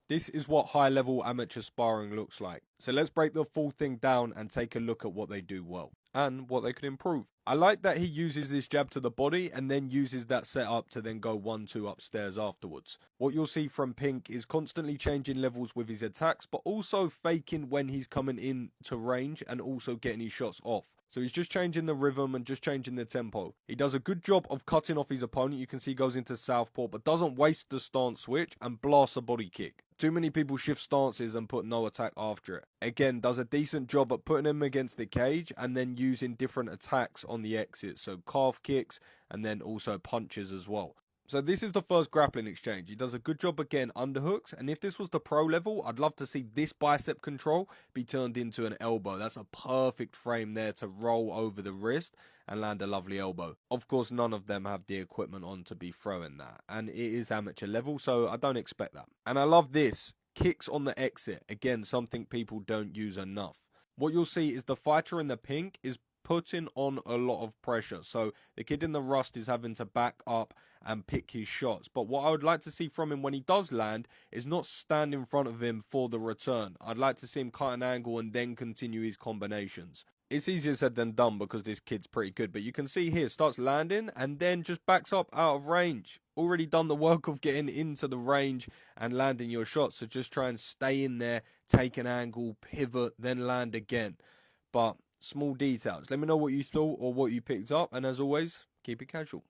This is what high-level amateur sparring looks like. So let's break the full thing down and take a look at what they do well and what they could improve. I like that he uses this jab to the body and then uses that setup to then go 1-2 upstairs afterwards. What you'll see from Pink is constantly changing levels with his attacks, but also faking when he's coming in to range and also getting his shots off. So he's just changing the rhythm and just changing the tempo. He does a good job of cutting off his opponent. You can see he goes into southpaw, but doesn't waste the stance switch and blasts a body kick. Too many people shift stances and put no attack after it. Again, does a decent job at putting him against the cage and then using different attacks on the exit. So calf kicks and then also punches as well. So this is the first grappling exchange. He does a good job at getting underhooks. And if this was the pro level, I'd love to see this bicep control be turned into an elbow. That's a perfect frame there to roll over the wrist and land a lovely elbow. Of course, none of them have the equipment on to be throwing that. And it is amateur level, so I don't expect that. And I love this. Kicks on the exit. Again, something people don't use enough. What you'll see is the fighter in the pink is putting on a lot of pressure. So the kid in the rust is having to back up and pick his shots. But what I would like to see from him when he does land is not stand in front of him for the return. I'd like to see him cut an angle and then continue his combinations. It's easier said than done because this kid's pretty good. But you can see here, starts landing and then just backs up out of range. Already done the work of getting into the range and landing your shots. So just try and stay in there, take an angle, pivot, then land again. But small details. Let me know what you thought or what you picked up. And as always, keep it casual.